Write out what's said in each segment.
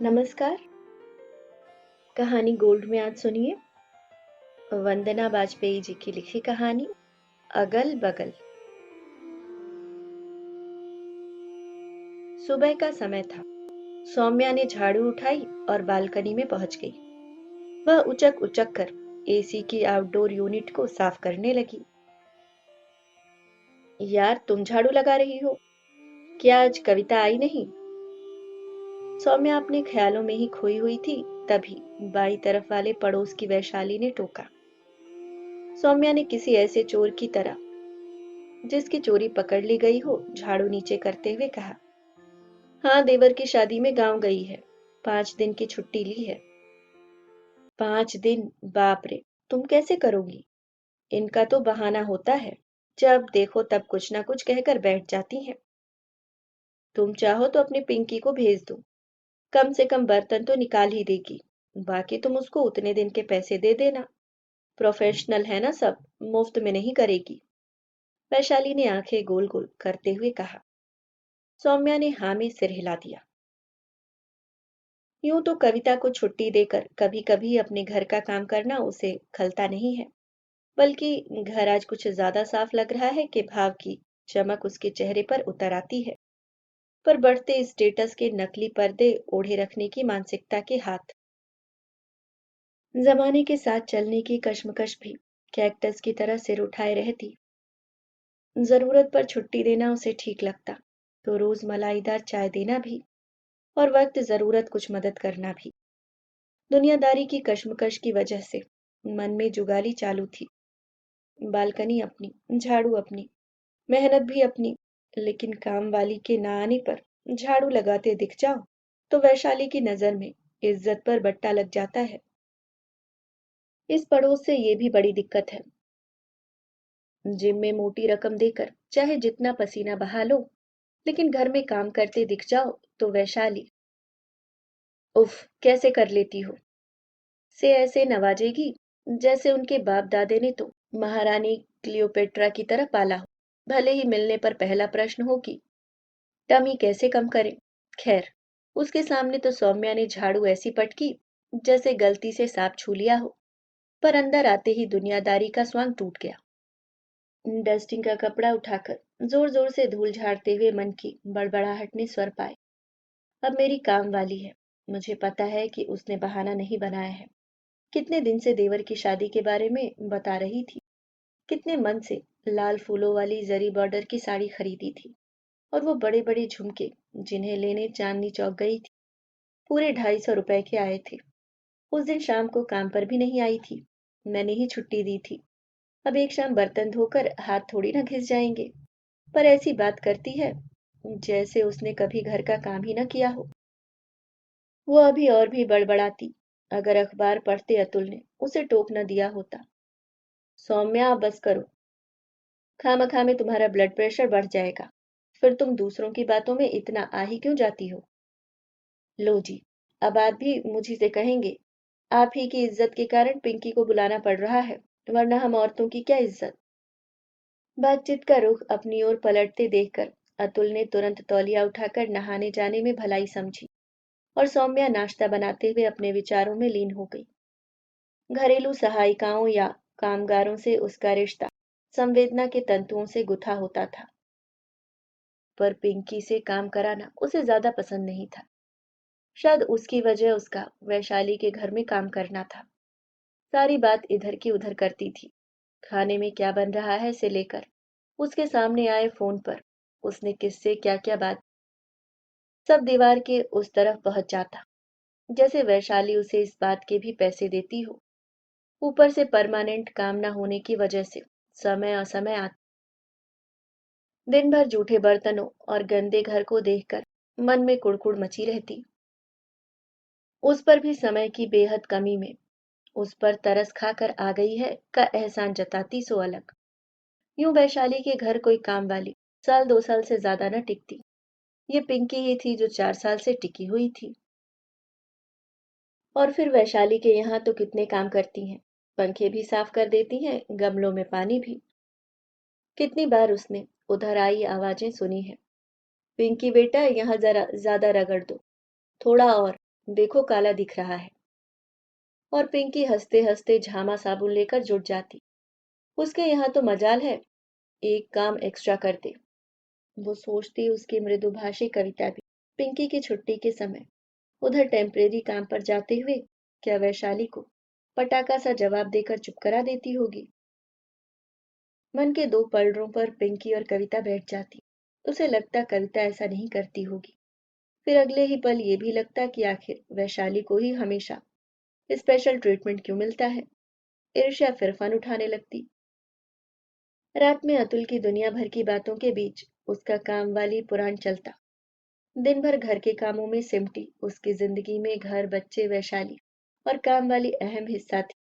नमस्कार। कहानी गोल्ड में आज सुनिए वंदना बाजपेयी जी की लिखी कहानी अगल बगल। सुबह का समय था। सौम्या ने झाड़ू उठाई और बालकनी में पहुंच गई। वह उचक उचक कर एसी की आउटडोर यूनिट को साफ करने लगी। यार, तुम झाड़ू लगा रही हो? क्या आज कविता आई नहीं? सौम्या अपने ख्यालों में ही खोई हुई थी। तभी बाई तरफ वाले पड़ोस की वैशाली ने टोका। सौम्या ने किसी ऐसे चोर की तरह जिसकी चोरी पकड़ ली गई हो झाड़ू नीचे करते हुए कहा, हाँ, देवर की शादी में गांव गई है। 5 दिन की छुट्टी ली है। 5 दिन? बाप रे, तुम कैसे करोगी? इनका तो बहाना होता है। जब देखो तब कुछ ना कुछ कहकर बैठ जाती हैं। तुम चाहो तो अपनी पिंकी को भेज दो। कम से कम बर्तन तो निकाल ही देगी। बाकी तुम उसको उतने दिन के पैसे दे देना। प्रोफेशनल है ना सब, मुफ्त में नहीं करेगी। वैशाली ने आंखें गोल गोल करते हुए कहा। सौम्या ने हाँ में सिर हिला दिया। यूं तो कविता को छुट्टी देकर कभी कभी अपने घर का काम करना उसे खलता नहीं है, बल्कि घर आज कुछ ज्यादा साफ लग रहा है कि भाव की चमक उसके चेहरे पर उतर आती है। पर बढ़ते स्टेटस के नकली पर्दे ओढ़े रखने की मानसिकता के हाथ, जमाने के साथ चलने की कश्मकश भी कैक्टस की तरह सिर उठाए रहती। जरूरत पर छुट्टी देना उसे ठीक लगता, तो रोज मलाईदार चाय देना भी, और वक्त जरूरत कुछ मदद करना भी। दुनियादारी की कश्मकश की वजह से मन में जुगाली चालू थी। बालकनी अपनी, झाड़ू अपनी, मेहनत भी अपनी। लेकिन काम वाली के ना आने पर झाड़ू लगाते दिख जाओ तो वैशाली की नजर में इज्जत पर बट्टा लग जाता है। इस पड़ोस से ये भी बड़ी दिक्कत है। जिम में मोटी रकम देकर चाहे जितना पसीना बहा लो, लेकिन घर में काम करते दिख जाओ तो वैशाली, उफ, कैसे कर लेती हो, से ऐसे नवाजेगी जैसे उनके बाप दादे ने तो महारानी क्लियोपेट्रा की तरह पाला हो। भले ही मिलने पर पहला प्रश्न हो कि टमी कैसे कम करें। खैर, उसके सामने तो सौम्या ने झाड़ू ऐसी पटकी जैसे गलती से सांप छू लिया हो। पर अंदर आते ही दुनियादारी का स्वांग टूट गया। डस्टिंग का कपड़ा उठाकर जोर जोर से धूल झाड़ते हुए मन की बड़बड़ाहट ने स्वर पाए। अब मेरी काम वाली है। मुझे पता है कि उसने बहाना नहीं बनाया है। कितने दिन से देवर की शादी के बारे में बता रही थी। कितने मन से लाल फूलों वाली जरी बॉर्डर की साड़ी खरीदी थी। और वो बड़े बड़े झुमके जिन्हें लेने चांदनी चौक गई थी, पूरे 250 रुपए के आए थे। उस दिन शाम को काम पर भी नहीं आई थी। मैंने ही छुट्टी दी थी। अब एक शाम बर्तन धोकर हाथ थोड़ी ना घिस जाएंगे। पर ऐसी बात करती है जैसे उसने कभी घर का काम ही ना किया हो। वो अभी और भी बड़बड़ाती अगर अखबार पढ़ते अतुल ने उसे टोक न दिया होता। सौम्या, बस करो। खामखा में तुम्हारा ब्लड प्रेशर बढ़ जाएगा। फिर तुम दूसरों की बातों में इतना आ ही क्यों जाती हो? लो जी, अब आप भी मुझी से कहेंगे। आप ही की इज्जत के कारण पिंकी को बुलाना पड़ रहा है, वरना हम औरतों की क्या इज्जत। बातचीत का रुख अपनी ओर पलटते देखकर अतुल ने तुरंत तौलिया उठाकर नहाने जाने में भलाई समझी, और सौम्या नाश्ता बनाते हुए अपने विचारों में लीन हो गई। घरेलू सहायिकाओं या कामगारों से उसका रिश्ता संवेदना के तंतुओं से गुथा होता था। पर पिंकी से काम कराना उसे ज्यादा पसंद नहीं था। शायद उसकी वजह उसका वैशाली के घर में काम करना था। सारी बात इधर की उधर करती थी। खाने में क्या बन रहा है से लेकर उसके सामने आए फोन पर उसने किससे क्या क्या बात, सब दीवार के उस तरफ पहुंच जाता। जैसे वैशाली उसे इस बात के भी पैसे देती हो। ऊपर से परमानेंट काम न होने की वजह से समय असमय आता। दिन भर जूठे बर्तनों और गंदे घर को देखकर मन में कुड़कुड़ मची रहती। उस पर भी समय की बेहद कमी में उस पर तरस खाकर आ गई है का एहसान जताती सो अलग। यूं वैशाली के घर कोई काम वाली साल 2 साल से ज्यादा न टिकती। ये पिंकी ही थी जो 4 साल से टिकी हुई थी। और फिर वैशाली के यहाँ तो कितने काम करती हैं। पंखे भी साफ कर देती हैं, गमलों में पानी भी। कितनी बार उसने उधर आई आवाजें सुनी हैं। पिंकी बेटा, यहाँ जरा ज्यादा रगड़ दो, थोड़ा और, देखो काला दिख रहा है। और पिंकी हंसते हंसते झामा साबुन लेकर जुट जाती। उसके यहाँ तो मजाल है, एक काम एक्स्ट्रा कर दे। वो सोचती उसकी मृदुभाषी कविता भी पिंकी की छुट्टी के समय उधर टेम्परेरी काम पर जाते हुए क्या वैशाली को पटाखा सा जवाब देकर चुप करा देती होगी। मन के दो पलड़ों पर पिंकी और कविता बैठ जाती। उसे लगता कविता ऐसा नहीं करती होगी। फिर अगले ही पल ये भी लगता कि आखिर वैशाली को ही हमेशा स्पेशल ट्रीटमेंट क्यों मिलता है। ईर्ष्या फिर फन उठाने लगती। रात में अतुल की दुनिया भर की बातों के बीच उसका काम वाली पुराण चलता। दिन भर घर के कामों में सिमटी उसकी जिंदगी में घर, बच्चे, वैशाली और काम वाली अहम हिस्सा थी।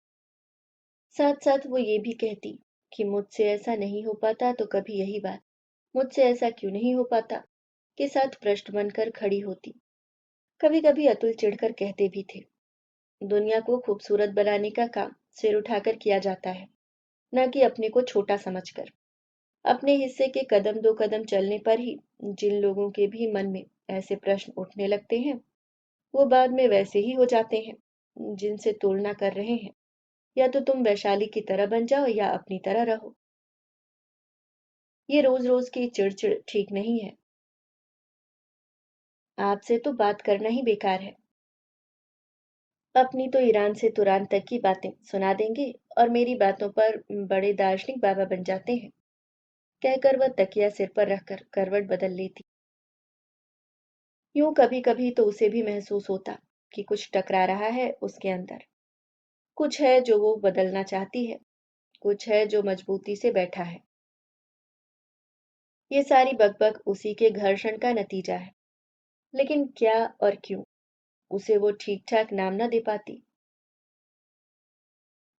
साथ साथ वो ये भी कहती कि मुझसे ऐसा नहीं हो पाता तो कभी यही बात, मुझसे ऐसा क्यों नहीं हो पाता, के साथ प्रश्न बनकर खड़ी होती। कभी कभी अतुल चिढ़कर कहते भी थे, दुनिया को खूबसूरत बनाने का काम सिर उठाकर किया जाता है, न कि अपने को छोटा समझकर। अपने हिस्से के कदम दो कदम चलने पर ही जिन लोगों के भी मन में ऐसे प्रश्न उठने लगते हैं, वो बाद में वैसे ही हो जाते हैं जिनसे तुलना कर रहे हैं। या तो तुम वैशाली की तरह बन जाओ या अपनी तरह रहो। ये रोज रोज की चिड़चिड़ ठीक नहीं है। आपसे तो बात करना ही बेकार है। अपनी तो ईरान से तुरान तक की बातें सुना देंगे और मेरी बातों पर बड़े दार्शनिक बाबा बन जाते हैं, कहकर वह तकिया सिर पर रखकर करवट बदल लेती। यूं कभी कभी तो उसे भी महसूस होता कि कुछ टकरा रहा है उसके अंदर। कुछ है जो वो बदलना चाहती है, कुछ है जो मजबूती से बैठा है। ये सारी बकबक उसी के घर्षण का नतीजा है। लेकिन क्या और क्यों उसे वो ठीक ठाक नाम न दे पाती।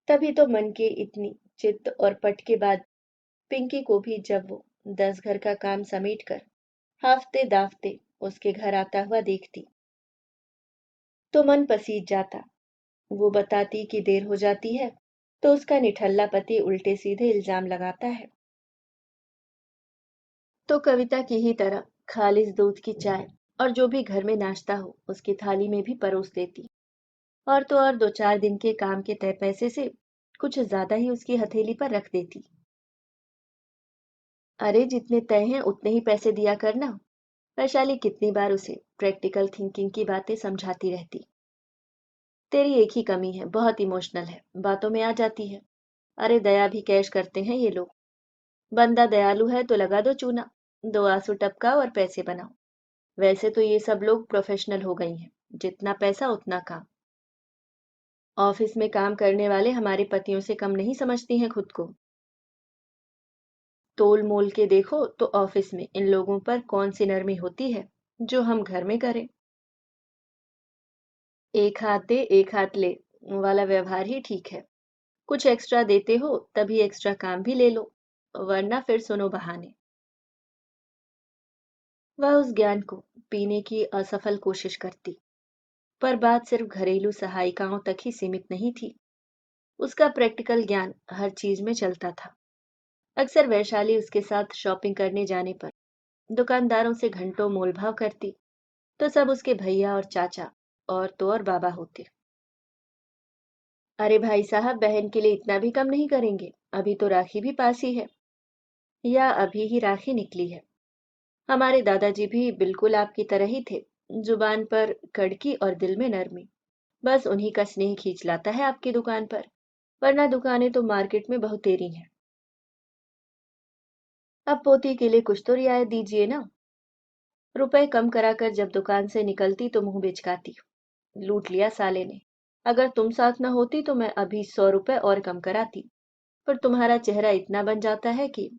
तभी तो मन के इतनी चित्त और पट के बाद पिंकी को भी जब वो 10 घर का काम समेट कर हाफते दाफते उसके घर आता हुआ देखती तो मन पसीज जाता। वो बताती कि देर हो जाती है तो उसका निठल्ला पति उल्टे सीधे इल्जाम लगाता है। तो कविता की ही तरह खालिस दूध की चाय और जो भी घर में नाश्ता हो उसकी थाली में भी परोस देती। और तो और 2-4 दिन के काम के तय पैसे से कुछ ज्यादा ही उसकी हथेली पर रख देती। अरे जितने तय हैं उतने ही पैसे दिया करना। वैशाली कितनी बार उसे प्रैक्टिकल थिंकिंग की बातें समझाती रहती। तेरी एक ही कमी है, बहुत इमोशनल है, बातों में आ जाती है। अरे दया भी कैश करते हैं ये लोग। बंदा दयालु है तो लगा दो चूना, 2 आंसू टपकाओ और पैसे बनाओ। वैसे तो ये सब लोग प्रोफेशनल हो गई हैं, जितना पैसा उतना काम। ऑफिस में काम करने वाले हमारे पतियों से कम नहीं समझती हैं खुद को। तोल मोल के देखो तो ऑफिस में इन लोगों पर कौन सी नरमी होती है जो हम घर में करें। एक हाथ दे एक हाथ ले वाला व्यवहार ही ठीक है। कुछ एक्स्ट्रा देते हो तभी एक्स्ट्रा काम भी ले लो, वरना फिर सुनो बहाने। वह उस ज्ञान को पीने की असफल कोशिश करती, पर बात सिर्फ घरेलू सहायिकाओं तक ही सीमित नहीं थी। उसका प्रैक्टिकल ज्ञान हर चीज में चलता था। अक्सर वैशाली उसके साथ शॉपिंग करने जाने पर दुकानदारों से घंटों मोलभाव करती तो सब उसके भैया और चाचा और तो और बाबा होते। अरे भाई साहब, बहन के लिए इतना भी कम नहीं करेंगे, अभी तो राखी भी पास ही है, या अभी ही राखी निकली है। हमारे दादाजी भी बिल्कुल आपकी तरह ही थे, जुबान पर कड़की और दिल में नरमी। बस उन्हीं का स्नेह खींच लाता है आपकी दुकान पर, वरना दुकानें तो मार्केट में बहुत तेरी हैं। अब पोती के लिए कुछ तो रियायत दीजिए ना। रुपए कम कराकर जब दुकान से निकलती तो मुंह बिचकाती, लूट लिया साले ने। अगर तुम साथ न होती तो मैं अभी 100 रुपए और कम कराती, पर तुम्हारा चेहरा इतना बन जाता है कि।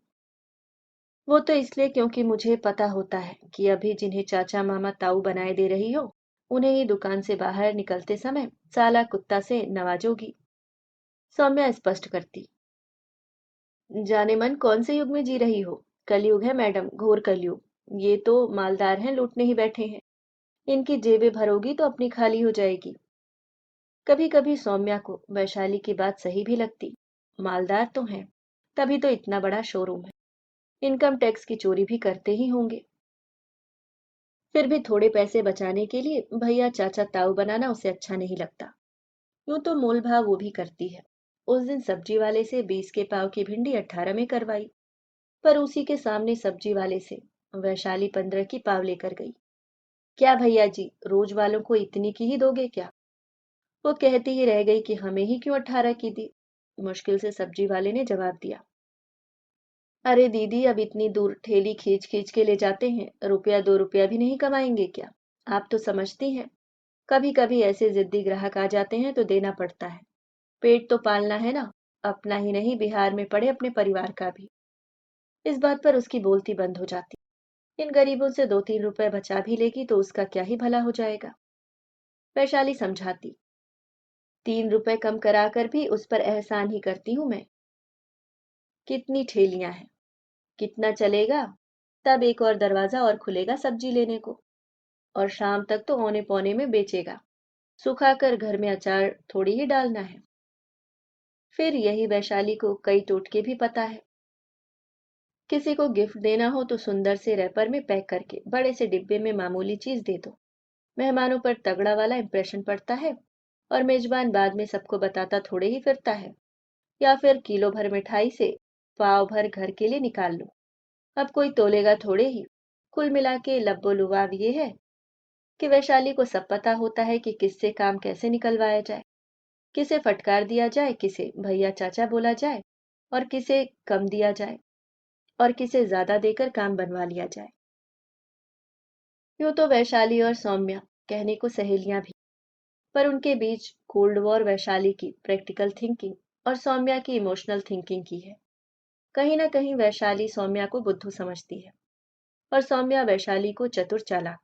वो तो इसलिए क्योंकि मुझे पता होता है कि अभी जिन्हें चाचा मामा ताऊ बनाए दे रही हो, उन्हें ही दुकान से बाहर निकलते समय साला कुत्ता से नवाजोगी। सौम्या स्पष्ट करती। जाने मन कौन से युग में जी रही हो। कलयुग है मैडम, घोर कलयुग। ये तो मालदार हैं, लूटने ही बैठे हैं। इनकी जेबें भरोगी तो अपनी खाली हो जाएगी। कभी कभी सौम्या को वैशाली की बात सही भी लगती। मालदार तो हैं, तभी तो इतना बड़ा शोरूम है। इनकम टैक्स की चोरी भी करते ही होंगे। फिर भी थोड़े पैसे बचाने के लिए भैया चाचा ताऊ बनाना उसे अच्छा नहीं लगता। यूं तो मोल भाव वो भी करती है। उस दिन सब्जी वाले से 20 के पाव की भिंडी 18 में करवाई, पर उसी के सामने सब्जी वाले से वैशाली 15 की पाव लेकर गई। क्या भैया जी, रोज वालों को इतनी की ही दोगे क्या? वो कहती ही रह गई कि हमें ही क्यों 18 की दी। मुश्किल से सब्जी वाले ने जवाब दिया, अरे दीदी, अब इतनी दूर ठेली खींच खींच के ले जाते हैं, रुपया 2 रुपया भी नहीं कमाएंगे क्या? आप तो समझती हैं, कभी कभी ऐसे जिद्दी ग्राहक आ जाते हैं तो देना पड़ता है। पेट तो पालना है ना, अपना ही नहीं बिहार में पड़े अपने परिवार का भी। इस बात पर उसकी बोलती बंद हो जाती। इन गरीबों से 2-3 रुपए बचा भी लेगी तो उसका क्या ही भला हो जाएगा। वैशाली समझाती, 3 रुपए कम कराकर भी उस पर एहसान ही करती हूं मैं। कितनी ठेलियां हैं, कितना चलेगा? तब एक और दरवाजा और खुलेगा सब्जी लेने को, और शाम तक तो औने पौने में बेचेगा। सुखाकर घर में अचार थोड़ी ही डालना है। फिर यही वैशाली को कई टोटके भी पता है। किसी को गिफ्ट देना हो तो सुंदर से रैपर में पैक करके बड़े से डिब्बे में मामूली चीज दे दो। मेहमानों पर तगड़ा वाला इंप्रेशन पड़ता है, और मेजबान बाद में सबको बताता थोड़े ही फिरता है। या फिर किलो भर मिठाई से पाव भर घर के लिए निकाल लो, अब कोई तोलेगा थोड़े ही। कुल मिला के लब्बो लुभाव ये है कि वैशाली को सब पता होता है कि किससे काम कैसे निकलवाया जाए, किसे फटकार दिया जाए, किसे भैया चाचा बोला जाए, और किसे कम दिया जाए, और किसे ज्यादा देकर काम बनवा लिया जाए। यूं तो वैशाली और सौम्या कहने को सहेलियां भी, पर उनके बीच कोल्ड वॉर वैशाली की प्रैक्टिकल थिंकिंग और सौम्या की इमोशनल थिंकिंग की है। कहीं ना कहीं वैशाली सौम्या को बुद्धू समझती है, और सौम्या वैशाली को चतुर चालाक।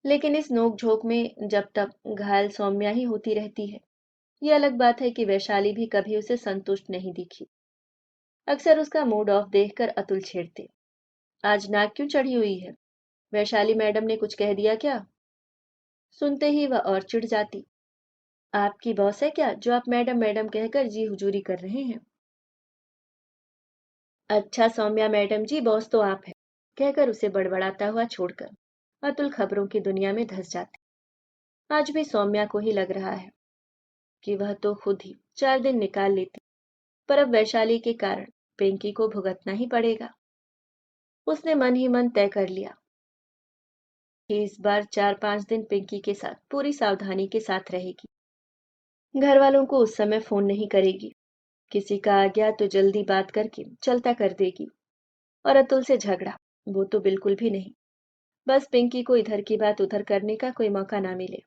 लेकिन इस नोक-झोंक में जब तक घायल सौम्या ही होती रहती है। ये अलग बात है कि वैशाली भी कभी उसे संतुष्ट नहीं दिखी। अक्सर उसका मूड ऑफ देखकर अतुल छेड़ते, आज नाक क्यों चढ़ी हुई है? वैशाली मैडम ने कुछ कह दिया क्या? सुनते ही वह और चिढ़ जाती, आपकी बॉस है क्या जो आप मैडम मैडम कहकर जी हुजूरी कर रहे हैं? अच्छा सौम्या मैडम जी, बॉस तो आप है, कहकर उसे बड़बड़ाता हुआ छोड़कर अतुल खबरों की दुनिया में धंस जाते। आज भी सौम्या को ही लग रहा है कि वह तो खुद ही 4 दिन निकाल लेती, पर अब वैशाली के कारण पिंकी को भुगतना ही पड़ेगा। उसने मन ही मन तय कर लिया कि इस बार 4-5 दिन पिंकी के साथ पूरी सावधानी के साथ रहेगी। घर वालों को उस समय फोन नहीं करेगी, किसी का आ गया तो जल्दी बात करके चलता कर देगी। और अतुल से झगड़ा, वो तो बिल्कुल भी नहीं। बस पिंकी को इधर की बात उधर करने का कोई मौका ना मिले।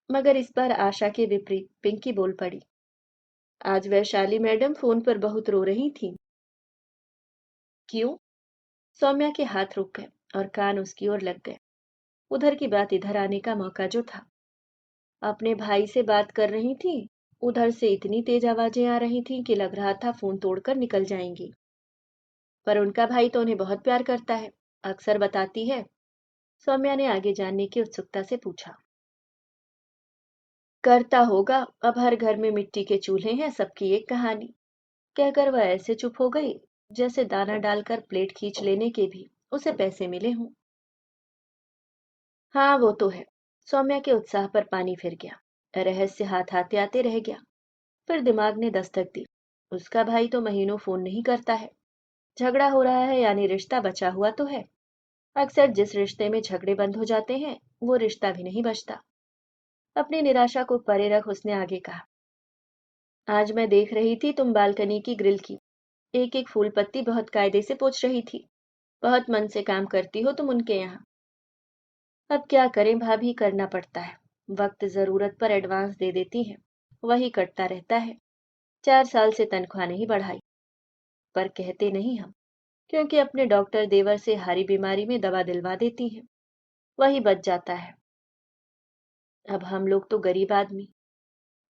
मगर इस बार आशा के विपरीत पिंकी बोल पड़ी, आज वैशाली मैडम फोन पर बहुत रो रही थी। क्यों? सौम्या के हाथ रुक गए और कान उसकी ओर लग गए। उधर की बात इधर आने का मौका जो था। अपने भाई से बात कर रही थी, उधर से इतनी तेज आवाजें आ रही थीं कि लग रहा था फोन तोड़कर निकल जाएंगी। पर उनका भाई तो उन्हें बहुत प्यार करता है, अक्सर बताती है। सौम्या ने आगे जानने की उत्सुकता से पूछा। करता होगा, अब हर घर में मिट्टी के चूल्हे हैं, सबकी एक कहानी, कहकर वह ऐसे चुप हो गई जैसे दाना डालकर प्लेट खींच लेने के भी उसे पैसे मिले हों। हाँ वो तो है। सौम्या के उत्साह पर पानी फिर गया। रहस्य हाथ आते आते रह गया। फिर दिमाग ने दस्तक दी, उसका भाई तो महीनों फोन नहीं करता है। झगड़ा हो रहा है यानी रिश्ता बचा हुआ तो है। अक्सर जिस रिश्ते में झगड़े बंद हो जाते हैं वो रिश्ता भी नहीं बचता। अपनी निराशा को परे रख उसने आगे कहा, आज मैं देख रही थी तुम बालकनी की ग्रिल की एक एक फूल पत्ती बहुत कायदे से पोंछ रही थी। बहुत मन से काम करती हो तुम उनके यहाँ। अब क्या करें भाभी, करना पड़ता है। वक्त जरूरत पर एडवांस दे देती है, वही कटता रहता है। 4 साल से तनख्वाह नहीं बढ़ाई, पर कहते नहीं हम, क्योंकि अपने डॉक्टर देवर से हारी बीमारी में दवा दिलवा देती हैं, वही बच जाता है। अब हम लोग तो गरीब आदमी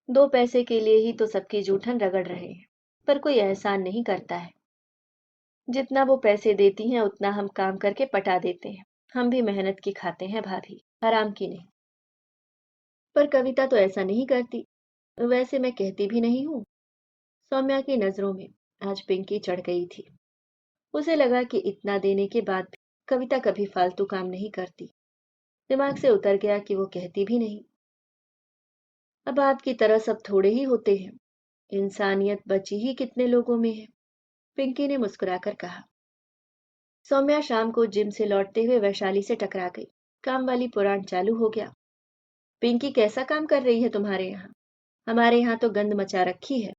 2 पैसे के लिए ही तो सबकी जूठन रगड़ रहे हैं, पर कोई एहसान नहीं करता है। जितना वो पैसे देती हैं उतना हम काम करके पटा देते हैं। हम भी मेहनत की खाते हैं भाभी, हराम की नहीं। पर कविता तो ऐसा नहीं करती, वैसे मैं कहती भी नहीं हूँ। सौम्या की नजरों में आज पिंकी चढ़ गई थी। उसे लगा कि इतना देने के बाद भी कविता कभी फालतू काम नहीं करती। दिमाग से उतर गया कि वो कहती भी नहीं। अब आपकी तरह सब थोड़े ही होते हैं। इंसानियत बची ही कितने लोगों में है। पिंकी ने मुस्कुराकर कहा। सौम्या शाम को जिम से लौटते हुए वैशाली से टकरा गई। काम वाली पुराण चालू हो गया। पिंकी कैसा काम कर रही है तुम्हारे यहाँ? हमारे यहाँ तो गंद मचा रखी है।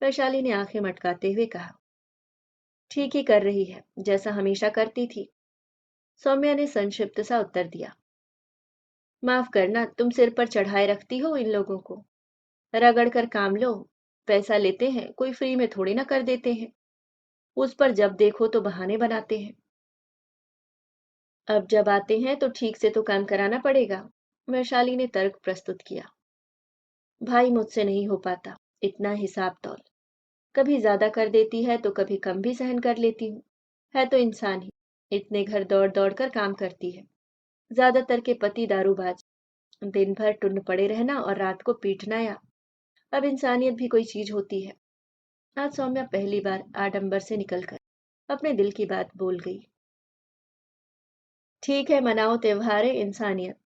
वैशाली ने आंखें मटकाते हुए कहा। ठीक ही कर रही है, जैसा हमेशा करती थी। सौम्या ने संक्षिप्त सा उत्तर दिया। माफ करना, तुम सिर पर चढ़ाए रखती हो इन लोगों को। रगड़ कर काम लो। पैसा लेते हैं, कोई फ्री में थोड़ी ना कर देते हैं। उस पर जब देखो तो बहाने बनाते हैं। अब जब आते हैं तो ठीक से तो काम कराना पड़ेगा। वैशाली ने तर्क प्रस्तुत किया। भाई मुझसे नहीं हो पाता इतना हिसाब तौल। कभी ज्यादा कर देती है तो कभी कम भी सहन कर लेती हूँ। है तो इंसान ही। इतने घर दौड़ दौड़ कर काम करती है। ज्यादातर के पति दारूबाज। दिन भर टुन्न पड़े रहना और रात को पीटना या। अब इंसानियत भी कोई चीज होती है। आज सौम्या पहली बार आडंबर से निकलकर अपने दिल की बात बोल गई। ठीक है, मनाओ त्योहार इंसानियत।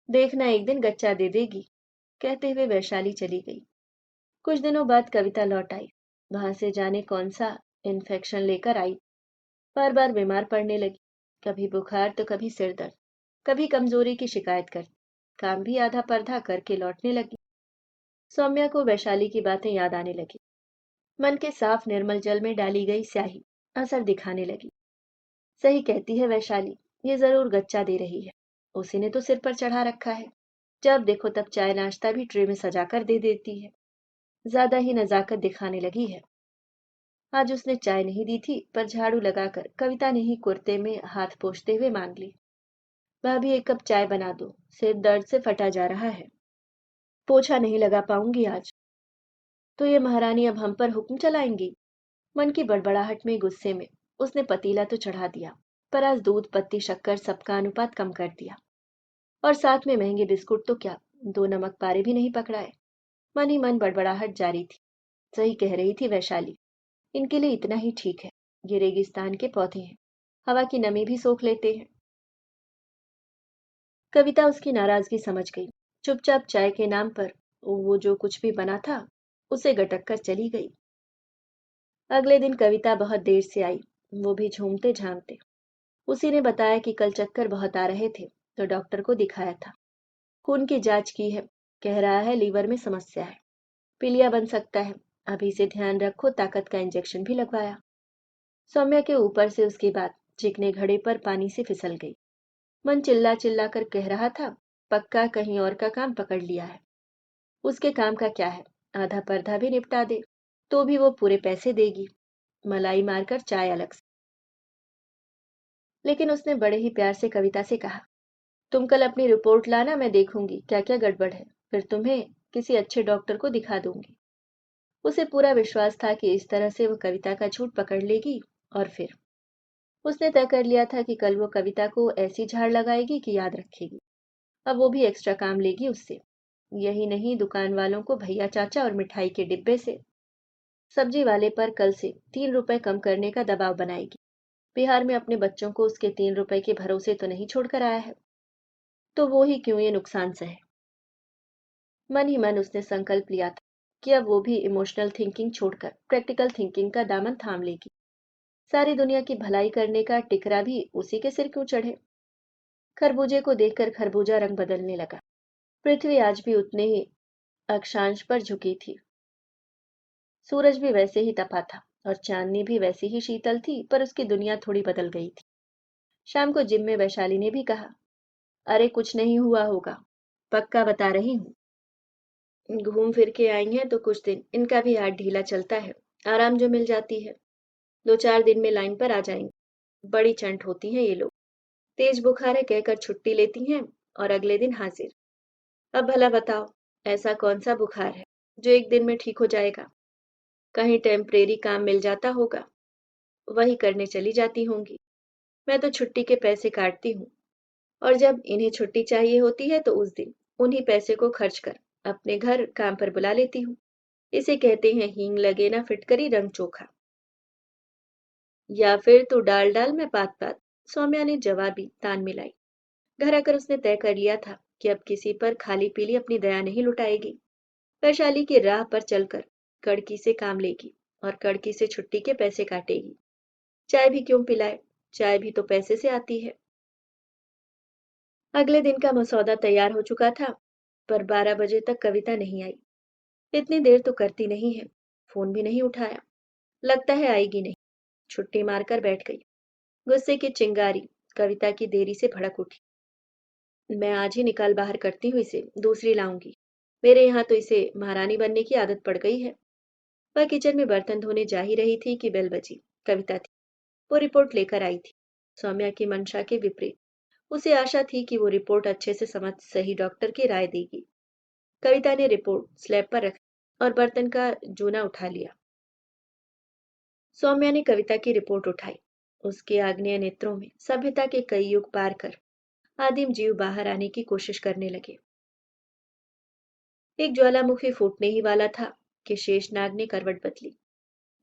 देखना एक दिन गच्चा दे देगी। कहते हुए वैशाली चली गई। कुछ दिनों बाद कविता लौट आई। वहां से जाने कौन सा इन्फेक्शन लेकर आई। बार बार बीमार पड़ने लगी। कभी बुखार तो कभी सिर दर्द, कभी कमजोरी की शिकायत करती। काम भी आधा परधा करके लौटने लगी। सौम्या को वैशाली की बातें याद आने लगी। मन के साफ निर्मल जल में डाली गई स्याही असर दिखाने लगी। सही कहती है वैशाली, ये जरूर गच्चा दे रही है। उसी ने तो सिर पर चढ़ा रखा है। जब देखो तब चाय नाश्ता भी ट्रे में सजा कर दे देती है। ज्यादा ही नजाकत दिखाने लगी है। आज उसने चाय नहीं दी थी, पर झाड़ू लगाकर कविता ने ही कुर्ते में हाथ पोंछते हुए मांग ली। भाभी एक कप चाय बना दो, सिर दर्द से फटा जा रहा है। पोछा नहीं लगा पाऊंगी आज। तो ये महारानी अब हम पर हुक्म चलाएंगी। मन की बड़बड़ाहट में गुस्से में उसने पतीला तो चढ़ा दिया, पर आज दूध पत्ती शक्कर सबका अनुपात कम कर दिया। और साथ में महंगे बिस्कुट तो क्या, 2 नमक पारे भी नहीं पकड़ाए। मन ही मन बड़बड़ाहट जारी थी। सही कह रही थी वैशाली, इनके लिए इतना ही ठीक है। ये रेगिस्तान के पौधे हैं, हवा की नमी भी सोख लेते हैं। कविता उसकी नाराजगी समझ गई। चुपचाप चाय के नाम पर वो जो कुछ भी बना था उसे गटक कर चली गई। अगले दिन कविता बहुत देर से आई, वो भी झूमते झामते। उसी ने बताया कि कल चक्कर बहुत आ रहे थे तो डॉक्टर को दिखाया था। खून की जांच की है, कह रहा है लीवर में समस्या है, पीलिया बन सकता है। अभी से ध्यान रखो, ताकत का इंजेक्शन भी लगवाया। सौम्या के ऊपर से उसकी बात चिकने घड़े पर पानी से फिसल गई। मन चिल्ला चिल्ला कर कह रहा था, पक्का कहीं और का काम पकड़ लिया है। उसके काम का क्या है, आधा पर्दा भी निपटा दे तो भी वो पूरे पैसे देगी, मलाई मारकर चाय अलग से। लेकिन उसने बड़े ही प्यार से कविता से कहा, तुम कल अपनी रिपोर्ट लाना, मैं देखूंगी क्या क्या गड़बड़ है, फिर तुम्हें किसी अच्छे डॉक्टर को दिखा दूंगी। उसे पूरा विश्वास था कि इस तरह से वो कविता का झूठ पकड़ लेगी। और फिर उसने तय कर लिया था कि कल वो कविता को ऐसी झाड़ लगाएगी कि याद रखेगी। अब वो भी एक्स्ट्रा काम लेगी उससे। यही नहीं, दुकान वालों को भैया चाचा और मिठाई के डिब्बे से, सब्जी वाले पर कल से 3 रुपए कम करने का दबाव बनाएगी। बिहार में अपने बच्चों को उसके 3 रुपए के भरोसे तो नहीं छोड़कर आया है, तो वो ही क्यों ये नुकसान सहे। मन ही मन उसने संकल्प लिया था कि अब वो भी इमोशनल थिंकिंग छोड़कर प्रैक्टिकल थिंकिंग का दामन थाम लेगी। सारी दुनिया की भलाई करने का टिकरा भी उसी के सिर क्यों चढ़े। खरबूजे को देखकर खरबूजा रंग बदलने लगा। पृथ्वी आज भी उतने ही अक्षांश पर झुकी थी। सूरज भी वैसे ही तपा था और चांदनी भी वैसी ही शीतल थी, पर उसकी दुनिया थोड़ी बदल गई थी। शाम को जिम में वैशाली ने भी कहा, अरे कुछ नहीं हुआ होगा, पक्का बता रही हूँ। घूम फिर के आई हैं तो कुछ दिन इनका भी हाथ ढीला चलता है, आराम जो मिल जाती है। 2-4 दिन में लाइन पर आ जाएंगे। बड़ी चंट होती हैं ये लोग। तेज बुखार है कहकर छुट्टी लेती हैं और अगले दिन हाजिर। अब भला बताओ, ऐसा कौन सा बुखार है जो एक दिन में ठीक हो जाएगा। कहीं टेम्परेरी काम मिल जाता होगा, वही करने चली जाती होंगी। मैं तो छुट्टी के पैसे काटती हूँ, और जब इन्हें छुट्टी चाहिए होती है तो उस दिन उन्हीं पैसे को खर्च कर अपने घर काम पर बुला लेती हूँ। इसे कहते हैं हींग लगे ना फिटकरी रंग चोखा। या फिर तू डाल डाल मैं पात पात, सौम्या ने जवाबी तान मिलाई। घर आकर उसने तय कर लिया था कि अब किसी पर खाली पीली अपनी दया नहीं लुटाएगी। वैशाली की राह पर चलकर कड़की से काम लेगी और कड़की से छुट्टी के पैसे काटेगी। चाय भी क्यों पिलाए, चाय भी तो पैसे से आती है। अगले दिन का मसौदा तैयार हो चुका था, पर 12 बजे तक कविता नहीं आई। इतनी देर तो करती नहीं है, फोन भी नहीं उठाया। लगता है आएगी नहीं। छुट्टी मारकर बैठ गई। गुस्से की चिंगारी कविता की देरी से भड़क उठी। मैं आज ही निकाल बाहर करती हूँ इसे, दूसरी लाऊंगी। मेरे यहाँ तो इसे महारानी बनने की आदत पड़ गई है। वह किचन में बर्तन धोने जा ही रही थी कि बेल बजी। कविता थी। वो रिपोर्ट लेकर आई थी। सौम्या की मंशा के विपरीत। उसे आशा थी कि वो रिपोर्ट अच्छे से समझ सही डॉक्टर की राय देगी। कविता ने रिपोर्ट स्लैब पर रखी और बर्तन का जूना उठा लिया। सौम्या ने कविता की रिपोर्ट उठाई। उसके आग्नेय नेत्रों में सभ्यता के कई युग पार कर आदिम जीव बाहर आने की कोशिश करने लगे। एक ज्वालामुखी फूटने ही वाला था कि शेषनाग ने करवट बदली।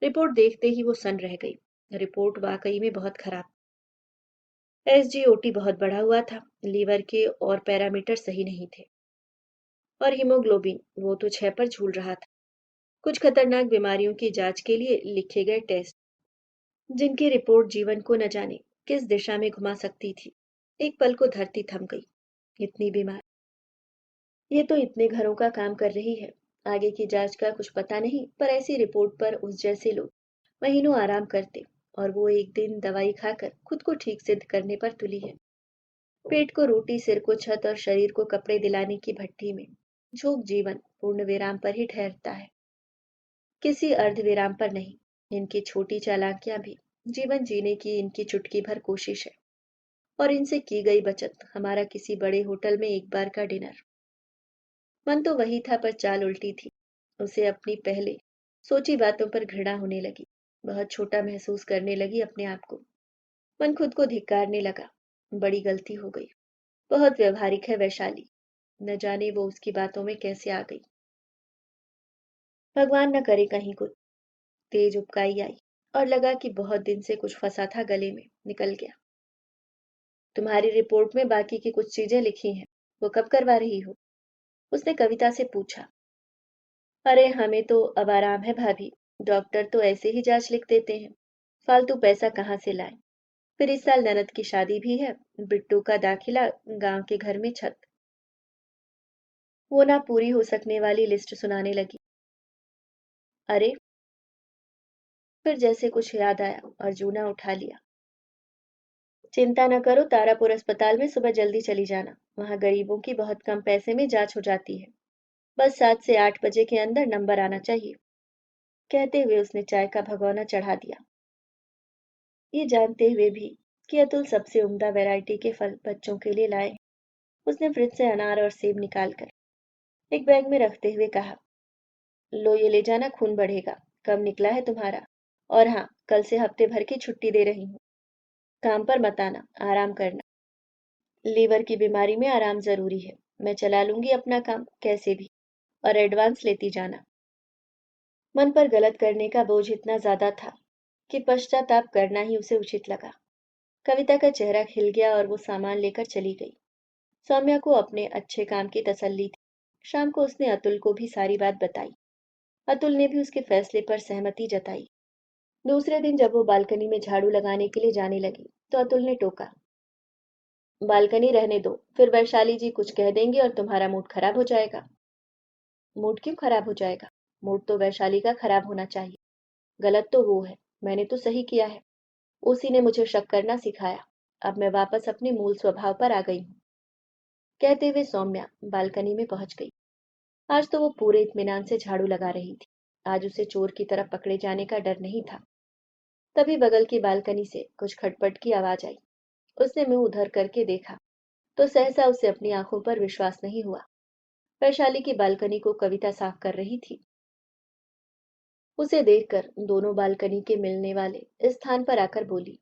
रिपोर्ट देखते ही वो सन रह गई। रिपोर्ट वाकई में बहुत खराब। एसजीओटी बहुत बढ़ा हुआ था। लीवर के और पैरामीटर सही नहीं थे। और हीमोग्लोबिन वो तो 6 पर झूल रहा था। कुछ खतरनाक बीमारियों की जांच के लिए लिखे गए टेस्ट, जिनकी रिपोर्ट जीवन को न जाने किस दिशा में घुमा सकती थी। एक पल को धरती थम गई। इतनी बीमार, ये तो इतने घरों का काम कर रही है। आगे की जांच का कुछ पता नहीं, पर ऐसी रिपोर्ट पर उस जैसे लोग महीनों आराम करते, और वो एक दिन दवाई खाकर खुद को ठीक सिद्ध करने पर तुली है। पेट को रोटी, सिर को छत और शरीर को कपड़े दिलाने की भट्ठी में झोंक जीवन पूर्ण विराम पर ही ठहरता है, किसी अर्ध विराम पर नहीं। इनकी छोटी चालाकियां भी जीवन जीने की इनकी चुटकी भर कोशिश है, और इनसे की गई बचत हमारा किसी बड़े होटल में एक बार का डिनर। मन तो वही था, पर चाल उल्टी थी। उसे अपनी पहले सोची बातों पर घृणा होने लगी। बहुत छोटा महसूस करने लगी अपने आप को। मन खुद को धिक्कारने लगा। बड़ी गलती हो गई। बहुत व्यवहारिक है वैशाली। न जाने वो उसकी बातों में कैसे आ गई। भगवान न करे कहीं कुछ। तेज उबकाई आई और लगा कि बहुत दिन से कुछ फंसा था गले में, निकल गया। तुम्हारी रिपोर्ट में बाकी की कुछ चीजें लिखी हैं, वो कब करवा रही हो? उसने कविता से पूछा। अरे हमें तो अब आराम है भाभी। डॉक्टर तो ऐसे ही जांच लिख देते हैं। फालतू पैसा कहाँ से लाएं? फिर इस साल ननद की शादी भी है। बिट्टू का दाखिला, गांव के घर में छत। वो ना पूरी हो सकने वाली लिस्ट सुनाने लगी। अरे, फिर जैसे कुछ याद आया और जूना उठा लिया। चिंता न करो, तारापुर अस्पताल में सुबह जल्दी चली जाना। वहां गरीबों की बहुत कम पैसे में जांच हो जाती है। बस 7 से 8 बजे के अंदर नंबर आना चाहिए। कहते हुए उसने चाय का भगोना चढ़ा दिया, ये जानते हुए भी कि अतुल सबसे उम्दा वैरायटी के फल बच्चों के लिए लाए। उसने फ्रिज से अनार और सेब निकालकर एक बैग में रखते हुए कहा, लो ये ले जाना, खून बढ़ेगा। कम निकला है तुम्हारा। और हाँ, कल से हफ्ते भर की छुट्टी दे रही हूँ। काम पर मत आना, आराम करना। लीवर की बीमारी में आराम जरूरी है। मैं चला लूंगी अपना काम कैसे भी, और एडवांस लेती जाना। मन पर गलत करने का बोझ इतना ज्यादा था कि पश्चाताप करना ही उसे उचित लगा। कविता का चेहरा खिल गया और वो सामान लेकर चली गई। सौम्या को अपने अच्छे काम की तसल्ली थी। शाम को उसने अतुल को भी सारी बात बताई। अतुल ने भी उसके फैसले पर सहमति जताई। दूसरे दिन जब वो बालकनी में झाड़ू लगाने के लिए जाने लगी, तो अतुल ने टोका, बालकनी रहने दो, फिर वैशाली जी कुछ कह देंगे और तुम्हारा मूड खराब हो जाएगा। मूड क्यों खराब हो जाएगा? मूड तो वैशाली का खराब होना चाहिए। गलत तो वो है, मैंने तो सही किया है। उसी ने मुझे शक करना सिखाया। अब मैं वापस अपने मूल स्वभाव पर आ गई हूँ। कहते हुए सौम्या बालकनी में पहुंच गई। आज तो वो पूरे इत्मीनान से झाड़ू लगा रही थी। आज उसे चोर की तरफ पकड़े जाने का डर नहीं था। तभी बगल की बालकनी से कुछ खटपट की आवाज आई। उसने मुंह उधर करके देखा तो सहसा उसे अपनी आंखों पर विश्वास नहीं हुआ। वैशाली की बालकनी को कविता साफ कर रही थी। उसे देखकर दोनों बालकनी के मिलने वाले स्थान पर आकर बोली,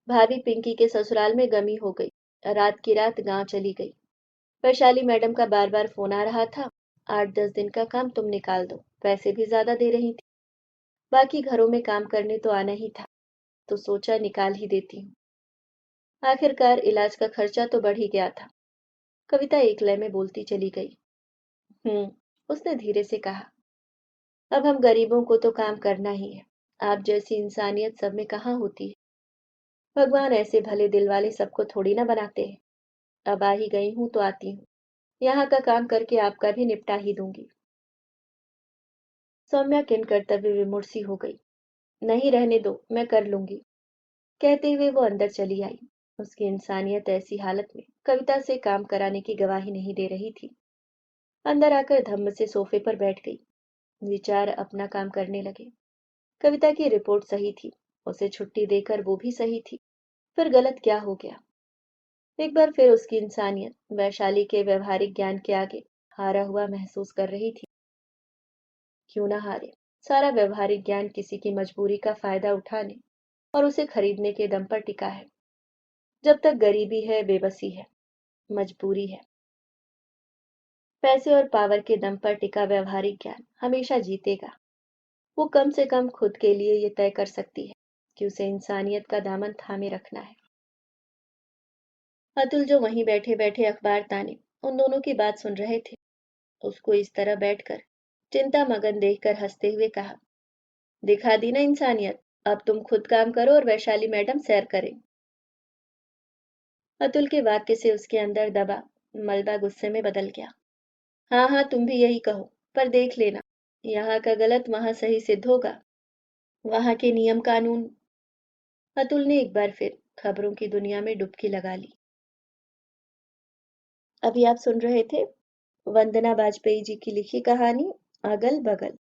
भाभी पिंकी के ससुराल में गमी हो गई। रात की रात गांव चली गई। वैशाली मैडम का बार बार फोन आ रहा था। 8-10 दिन का काम तुम निकाल दो, पैसे भी ज्यादा दे रही थी। बाकी घरों में काम करने तो आना ही था, तो सोचा निकाल ही देती हूँ। आखिरकार इलाज का खर्चा तो बढ़ ही गया था। कविता एक लय में बोलती चली गई। उसने धीरे से कहा। अब हम गरीबों को तो काम करना ही है। आप जैसी इंसानियत सब में कहाँ होती है। भगवान ऐसे भले दिल वाले सबको थोड़ी ना बनाते हैं। अब आ ही गई हूं तो आती हूँ। यहाँ का काम करके आपका भी निपटा ही दूंगी। सौम्या किन कर्तव्य विमूढ़ सी हो गई। नहीं, रहने दो, मैं कर लूंगी। कहते हुए वो अंदर चली आई। उसकी इंसानियत ऐसी हालत में कविता से काम कराने की गवाही नहीं दे रही थी। अंदर आकर धम्म से सोफे पर बैठ गई। विचार अपना काम करने लगे। कविता की रिपोर्ट सही थी। उसे छुट्टी देकर वो भी सही थी। फिर गलत क्या हो गया। एक बार फिर उसकी इंसानियत वैशाली के व्यवहारिक ज्ञान के आगे हारा हुआ महसूस कर रही थी। क्यों ना हारे। सारा व्यवहारिक ज्ञान किसी की मजबूरी का फायदा उठाने और उसे खरीदने के दम पर टिका है। जब तक गरीबी है, बेबसी है, मजबूरी है। पैसे और पावर के दम पर टिका व्यवहारिक ज्ञान हमेशा जीतेगा। वो कम से कम खुद के लिए ये तय कर सकती है कि उसे इंसानियत का दामन थामे रखना है। अतुल जो वहीं बैठे बैठे अखबार ताने उन दोनों की बात सुन रहे थे, उसको इस तरह बैठकर चिंता मगन देखकर हंसते हुए कहा। दिखा दी ना इंसानियत। अब तुम खुद काम करो और वैशाली मैडम सैर करें। अतुल के वाक्य से उसके अंदर दबा मलबा गुस्से में बदल गया। हाँ हाँ, तुम भी यही कहो, पर देख लेना, यहाँ का गलत वहां सही सिद्ध होगा। वहां के नियम कानून। अतुल ने एक बार फिर खबरों की दुनिया में डुबकी लगा ली। अभी आप सुन रहे थे वंदना बाजपेयी जी की लिखी कहानी अगल बगल।